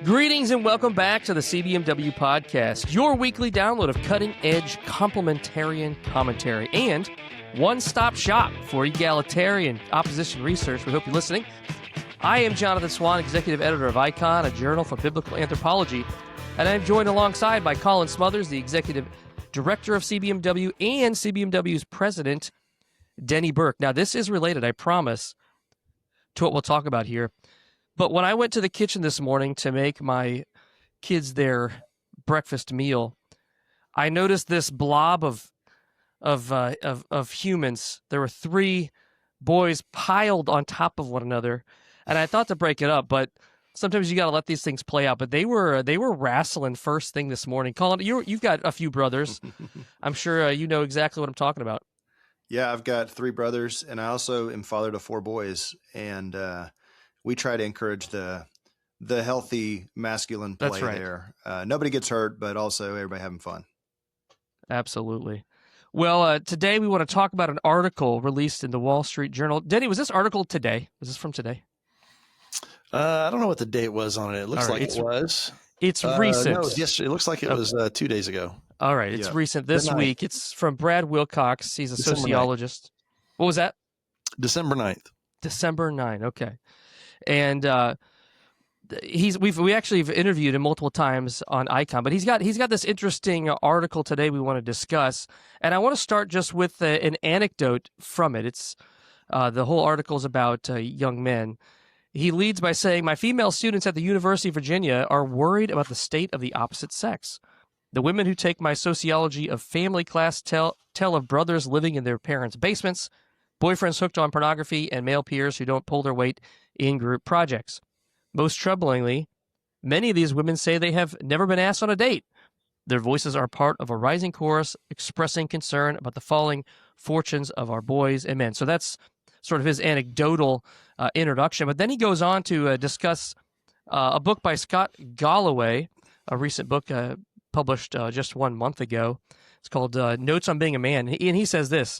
Greetings and welcome back to the CBMW podcast, your weekly download of cutting-edge complementarian commentary and one-stop shop for egalitarian opposition research. We hope you're listening. I am Jonathan Swan, executive editor of Icon, a journal for biblical anthropology, and I'm joined alongside by Colin Smothers, the executive director of CBMW and CBMW's president, Denny Burke. Now, this is related, I promise, to what we'll talk about here. But when I went to the kitchen this morning to make my kids their breakfast meal, I noticed this blob of humans. There were three boys piled on top of one another, and I thought to break it up, but sometimes you got to let these things play out. But they were wrestling first thing this morning. Colin, you've got a few brothers. I'm sure you know exactly what I'm talking about. Yeah, I've got three brothers, and I also am father to four boys, and we try to encourage the healthy masculine play. That's right. There. Nobody gets hurt, but also everybody having fun. Absolutely. Well, today we want to talk about an article released in the Wall Street Journal. Denny, was this article today? Was this from today? I don't know what the date was on it. It looks like it was. It's recent. No, yes, it looks like it was 2 days ago. All right, it's recent this week. It's from Brad Wilcox. He's a sociologist. 9th. What was that? December 9th. December 9th, okay. And we actually have interviewed him multiple times on Icon, but he's got this interesting article today we want to discuss, and I want to start just with an anecdote from it. It's the whole article is about young men. He leads by saying, "My female students at the University of Virginia are worried about the state of the opposite sex. The women who take my sociology of family class tell of brothers living in their parents' basements, boyfriends hooked on pornography, and male peers who don't pull their weight in group projects. Most troublingly, many of these women say they have never been asked on a date. Their voices are part of a rising chorus expressing concern about the falling fortunes of our boys and men." So that's sort of his anecdotal introduction. But then he goes on to discuss a book by Scott Galloway, a recent book published just 1 month ago. It's called Notes on Being a Man. And he says this.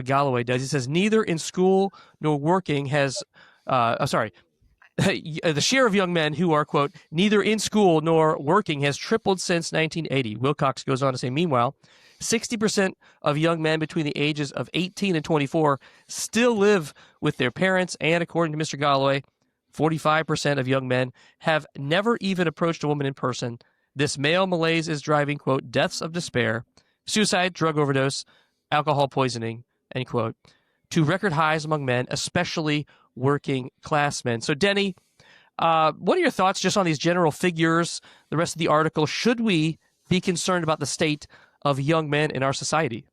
Galloway does. He says, "Neither in school nor working has, the share of young men who are, quote, neither in school nor working has tripled since 1980. Wilcox goes on to say, meanwhile, 60% of young men between the ages of 18 and 24 still live with their parents. And according to Mr. Galloway, 45% of young men have never even approached a woman in person. This male malaise is driving, quote, deaths of despair, suicide, drug overdose, alcohol poisoning, end quote, to record highs among men, especially working class men." So, Denny, what are your thoughts just on these general figures, the rest of the article? Should we be concerned about the state of young men in our society?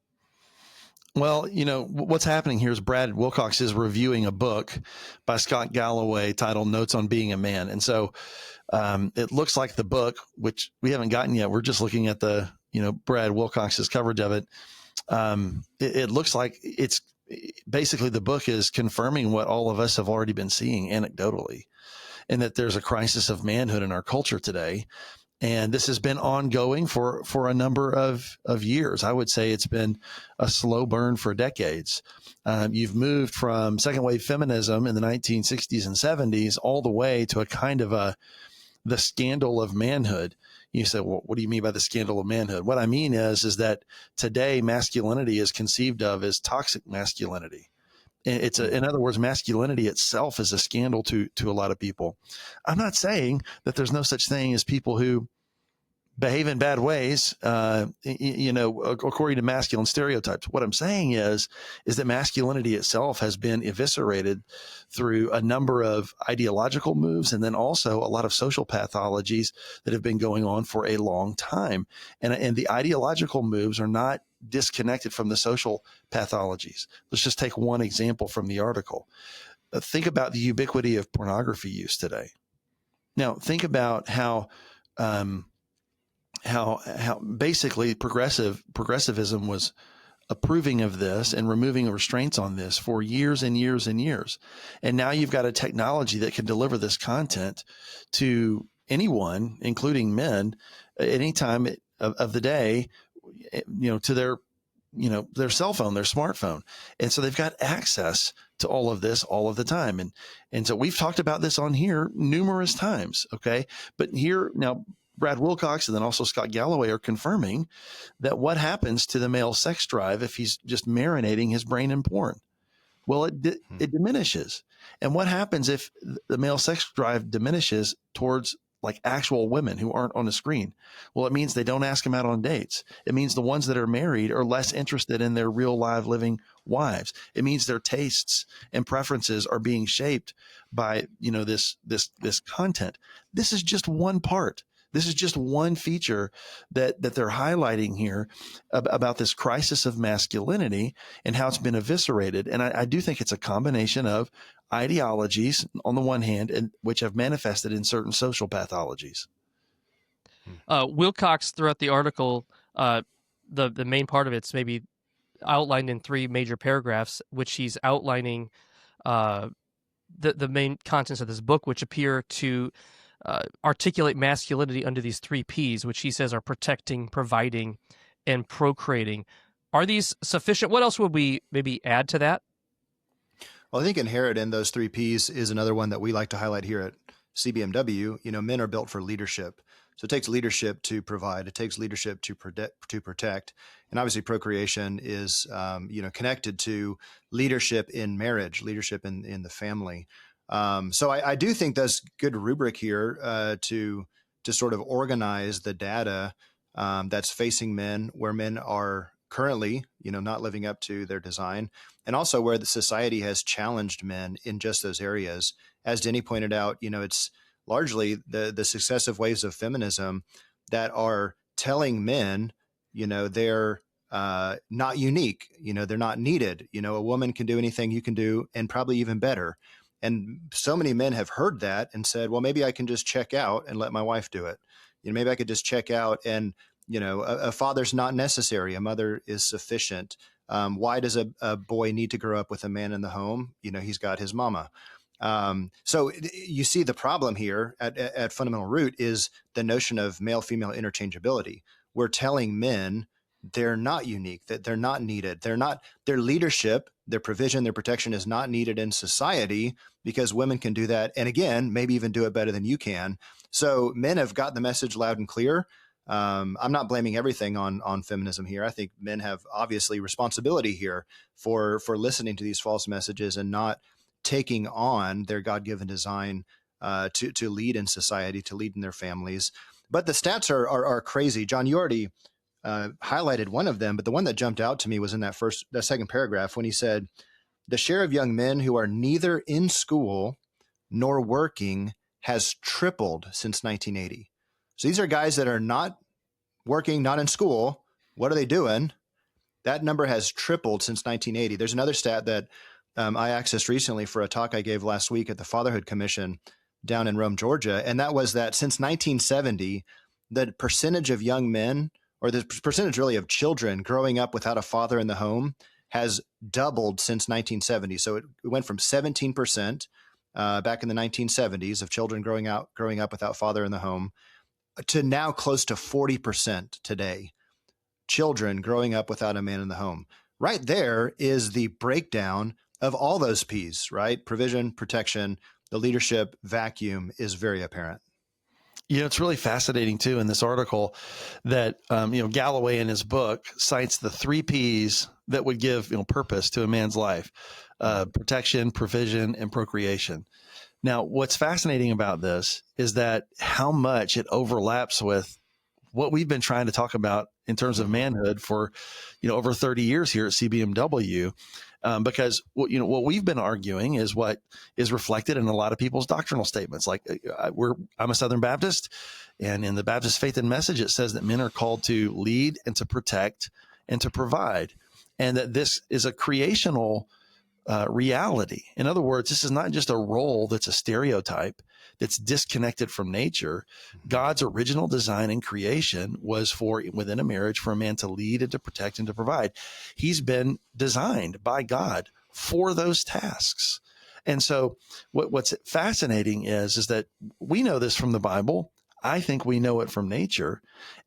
Well, what's happening here is Brad Wilcox is reviewing a book by Scott Galloway titled Notes on Being a Man. And so it looks like the book, which we haven't gotten yet, we're just looking at the, Brad Wilcox's coverage of it. It looks like it's basically the book is confirming what all of us have already been seeing anecdotally, and that there's a crisis of manhood in our culture today. And this has been ongoing for a number of years. I would say it's been a slow burn for decades. You've moved from second wave feminism in the 1960s and 70s all the way to a kind of the scandal of manhood. You say, well, what do you mean by the scandal of manhood? What I mean is that today masculinity is conceived of as toxic masculinity. In other words, masculinity itself is a scandal to a lot of people. I'm not saying that there's no such thing as people who behave in bad ways, according to masculine stereotypes. What I'm saying is that masculinity itself has been eviscerated through a number of ideological moves, and then also a lot of social pathologies that have been going on for a long time. And the ideological moves are not disconnected from the social pathologies. Let's just take one example from the article. Think about the ubiquity of pornography use today. Now, think about how basically progressivism was approving of this and removing restraints on this for years and years and years. And now you've got a technology that can deliver this content to anyone, including men, at any time of the day, to their cell phone, their smartphone. And so they've got access to all of this all of the time. And so we've talked about this on here numerous times. Okay. But here now, Brad Wilcox and then also Scott Galloway are confirming that what happens to the male sex drive if he's just marinating his brain in porn? Well, it diminishes. And what happens if the male sex drive diminishes towards like actual women who aren't on the screen? Well, it means they don't ask them out on dates. It means the ones that are married are less interested in their real live living wives. It means their tastes and preferences are being shaped by, this content. This is just one part. This is just one feature that they're highlighting here about this crisis of masculinity and how it's been eviscerated. And I do think it's a combination of ideologies on the one hand, and which have manifested in certain social pathologies. Wilcox, throughout the article, the main part of it's maybe outlined in 3 major paragraphs, which he's outlining the main contents of this book, which appear to articulate masculinity under these 3 P's, which he says are protecting, providing, and procreating. Are these sufficient? What else would we maybe add to that? Well, I think inherent in those 3 P's is another one that we like to highlight here at CBMW. Men are built for leadership. So it takes leadership to provide. It takes leadership to protect. And obviously procreation is, connected to leadership in marriage, leadership in the family. So I do think that's good rubric here to sort of organize the data that's facing men, where men are currently, not living up to their design, and also where the society has challenged men in just those areas. As Denny pointed out, it's largely the successive waves of feminism that are telling men, they're not unique, they're not needed. A woman can do anything you can do, and probably even better. And so many men have heard that and said, well, maybe I can just check out and let my wife do it. Maybe I could just check out and, a father's not necessary. A mother is sufficient. Why does a boy need to grow up with a man in the home? He's got his mama. So you see the problem here at fundamental root is the notion of male-female interchangeability. We're telling men they're not unique, that they're not needed. Their leadership, their provision, their protection is not needed in society because women can do that. And again, maybe even do it better than you can. So men have got the message loud and clear. I'm not blaming everything on feminism here. I think men have obviously responsibility here for listening to these false messages and not taking on their God-given design to lead in society, to lead in their families. But the stats are crazy. John, you already highlighted one of them, but the one that jumped out to me was in that second paragraph when he said, the share of young men who are neither in school nor working has tripled since 1980. So these are guys that are not working, not in school. What are they doing? That number has tripled since 1980. There's another stat that I accessed recently for a talk I gave last week at the Fatherhood Commission down in Rome, Georgia. And that was that since 1970, the percentage of young men, or the percentage really of children growing up without a father in the home, has doubled since 1970. So it went from 17% back in the 1970s of children growing up without father in the home to now close to 40% today. Children growing up without a man in the home. Right there is the breakdown of all those P's, right? Provision, protection, the leadership vacuum is very apparent. It's really fascinating too in this article that, Galloway in his book cites the 3 P's that would give, purpose to a man's life: protection, provision, and procreation. Now, what's fascinating about this is that how much it overlaps with what we've been trying to talk about in terms of manhood for, over 30 years here at CBMW. Because what we've been arguing is what is reflected in a lot of people's doctrinal statements. Like I'm a Southern Baptist, and in the Baptist Faith and Message, it says that men are called to lead and to protect and to provide, and that this is a creational reality. In other words, this is not just a role that's a stereotype that's disconnected from nature. God's original design and creation was for, within a marriage, for a man to lead and to protect and to provide. He's been designed by God for those tasks. And so what's fascinating is that we know this from the Bible. I think we know it from nature.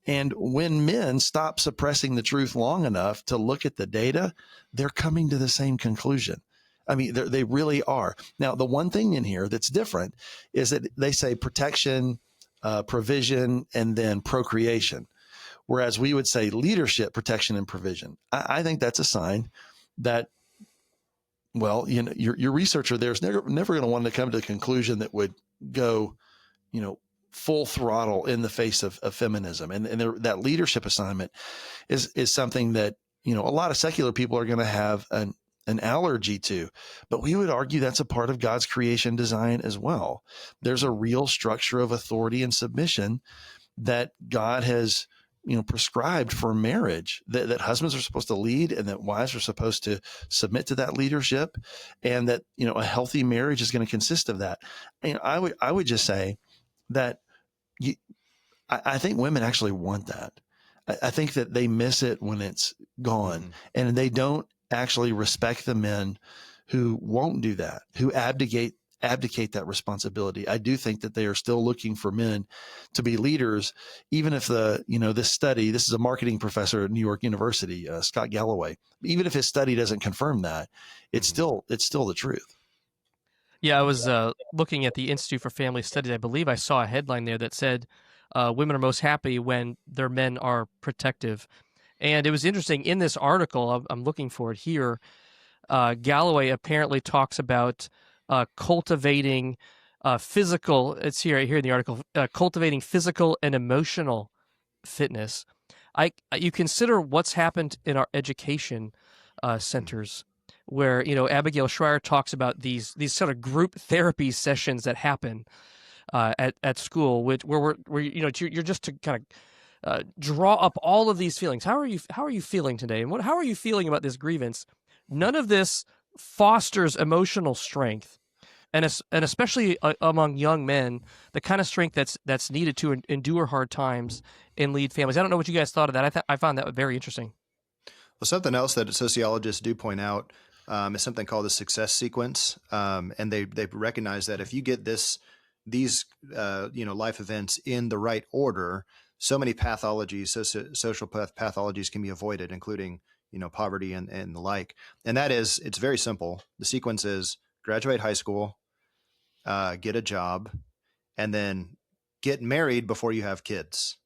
And when men stop suppressing the truth long enough to look at the data, they're coming to the same conclusion. I mean, they really are. Now, the one thing in here that's different is that they say protection, provision, and then procreation, whereas we would say leadership, protection, and provision. I think that's a sign that, well, you know, your researcher there is never going to want to come to a conclusion that would go, you know, full throttle in the face of feminism. And that leadership assignment is something that, you know, a lot of secular people are going to have an allergy to, but we would argue that's a part of God's creation design as well. There's a real structure of authority and submission that God has, you know, prescribed for marriage, that husbands are supposed to lead and that wives are supposed to submit to that leadership, and that, you know, a healthy marriage is going to consist of that. And I would just say that I think women actually want that. I think that they miss it when it's gone, and they don't actually respect the men who won't do that, who abdicate that responsibility. I do think that they are still looking for men to be leaders, even if this is a marketing professor at New York University, Scott Galloway, even if his study doesn't confirm that, it's still the truth. Yeah, I was looking at the Institute for Family Studies. I believe I saw a headline there that said women are most happy when their men are protective. And it was interesting in this article, I'm looking for it here, Galloway apparently talks about cultivating physical, it's here in the article, cultivating physical and emotional fitness. You consider what's happened in our education centers, where, you know, Abigail Schreier talks about these sort of group therapy sessions that happen at school, where you know, you're just to kind of draw up all of these feelings. How are you feeling today, and how are you feeling about this grievance? None of this fosters emotional strength, and especially among young men, the kind of strength that's needed to endure hard times and lead families. I don't know what you guys thought of that. I found that very interesting. Well, something else that sociologists do point out is something called the success sequence, and they recognize that if you get these life events in the right order, so many pathologies, social pathologies can be avoided, including, you know, poverty and the like. And that is, it's very simple. The sequence is graduate high school, get a job, and then get married before you have kids.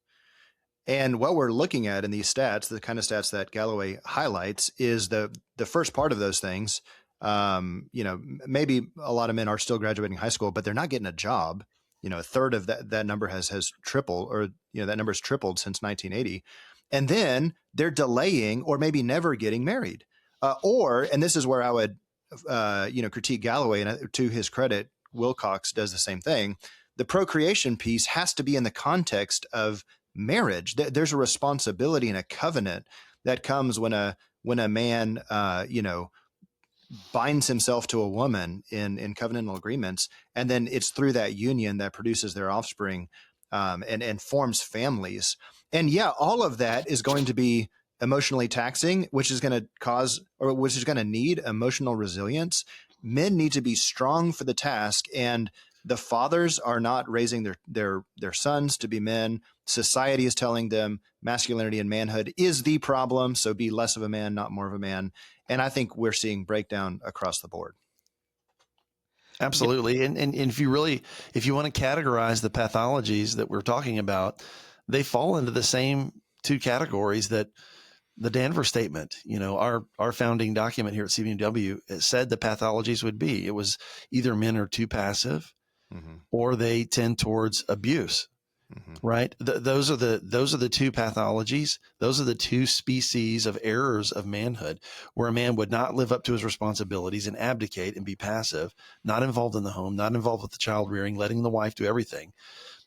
And what we're looking at in these stats, the kind of stats that Galloway highlights, is the first part of those things. You know, maybe a lot of men are still graduating high school, but they're not getting a job. You know, a third of that number has tripled, or, you know, that number has tripled since 1980. And then they're delaying or maybe never getting married. And this is where I would, critique Galloway, and to his credit, Wilcox does the same thing. The procreation piece has to be in the context of marriage. There's a responsibility and a covenant that comes when a man, binds himself to a woman in covenantal agreements, and then it's through that union that produces their offspring, and forms families. And yeah, all of that is going to be emotionally taxing, which is going to need emotional resilience. Men need to be strong for the task, and the fathers are not raising their sons to be men. Society is telling them masculinity and manhood is the problem, so be less of a man, not more of a man. And I think we're seeing breakdown across the board. Absolutely. And if you want to categorize the pathologies that we're talking about, they fall into the same two categories that the Danvers statement, you know, our founding document here at CBNW, it said the pathologies would be. It was either men are too passive, or they tend towards abuse. Right. Those are the two pathologies. Those are the two species of errors of manhood, where a man would not live up to his responsibilities and abdicate and be passive, not involved in the home, not involved with the child rearing, letting the wife do everything.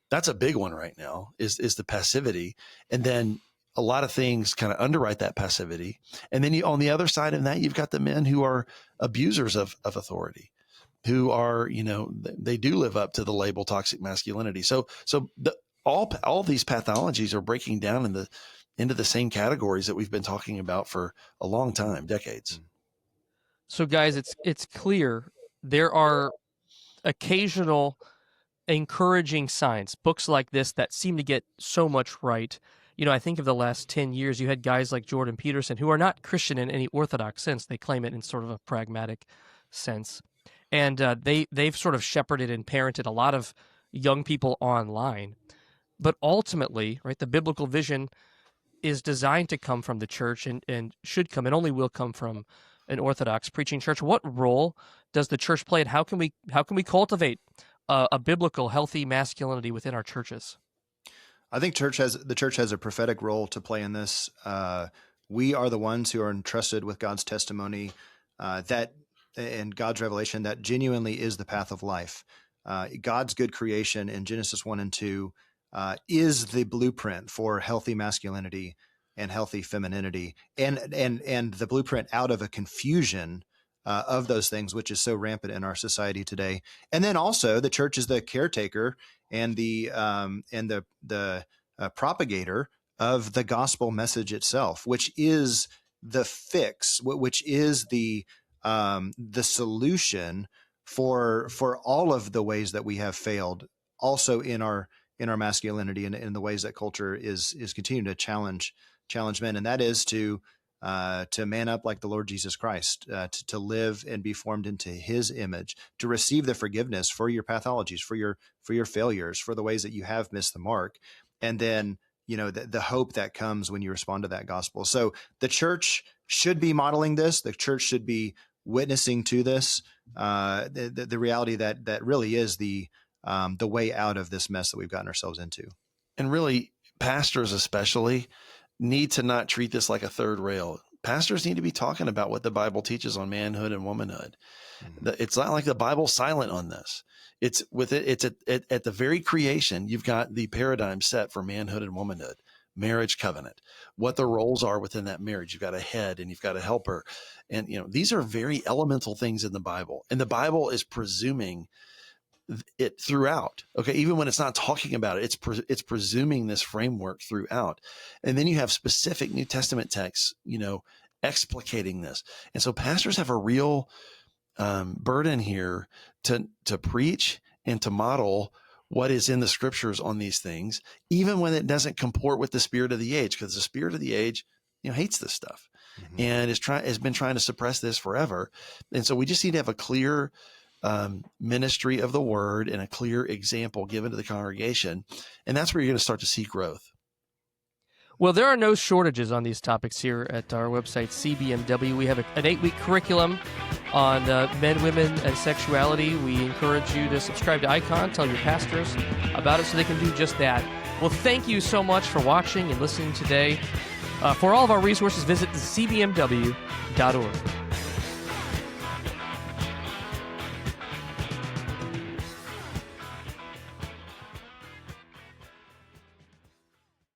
That's a big one right now, is the passivity. And then a lot of things kind of underwrite that passivity. And then on the other side of that, you've got the men who are abusers of authority, who are, you know, they do live up to the label toxic masculinity. So all these pathologies are breaking down into the same categories that we've been talking about for a long time, decades. So guys, it's clear there are occasional encouraging signs, books like this that seem to get so much right. You know, I think of the last 10 years, you had guys like Jordan Peterson, who are not Christian in any orthodox sense. They claim it in sort of a pragmatic sense. And they've sort of shepherded and parented a lot of young people online. But ultimately, right, the biblical vision is designed to come from the church and should come and only will come from an Orthodox preaching church. What role does the church play, and how can we cultivate a biblical, healthy masculinity within our churches? I think the church has a prophetic role to play in this. We are the ones who are entrusted with God's testimony that and God's revelation that genuinely is the path of life. God's good creation in Genesis 1 and 2 is the blueprint for healthy masculinity and healthy femininity, and the blueprint out of a confusion of those things, which is so rampant in our society today. And then also the church is the caretaker and the propagator of the gospel message itself, which is the fix, which is the solution for all of the ways that we have failed, also in our masculinity and in the ways that culture is continuing to challenge men, and that is to man up like the Lord Jesus Christ, to live and be formed into His image, to receive the forgiveness for your pathologies, for your failures, for the ways that you have missed the mark, and then the hope that comes when you respond to that gospel. So the church should be modeling this. The church should be witnessing to this. The reality that really is the way out of this mess that we've gotten ourselves into. And really, pastors especially need to not treat this like a third rail. Pastors need to be talking about what the Bible teaches on manhood and womanhood. Mm-hmm. It's not like the Bible's silent on this. It's at the very creation, you've got the paradigm set for manhood and womanhood, marriage covenant, what the roles are within that marriage. You've got a head and you've got a helper. And, these are very elemental things in the Bible. And the Bible is presuming it throughout. Okay. Even when it's not talking about it, it's presuming this framework throughout. And then you have specific New Testament texts, explicating this. And so pastors have a real burden here to preach and to model what is in the scriptures on these things, even when it doesn't comport with the spirit of the age, because the spirit of the age, hates this stuff, mm-hmm. and has been trying to suppress this forever. And so we just need to have a clear ministry of the word and a clear example given to the congregation. And that's where you're going to start to see growth. Well, there are no shortages on these topics here at our website, CBMW. We have an 8-week curriculum on men, women, and sexuality. We encourage you to subscribe to Icon, tell your pastors about it so they can do just that. Well, thank you so much for watching and listening today. For all of our resources, visit cbmw.org.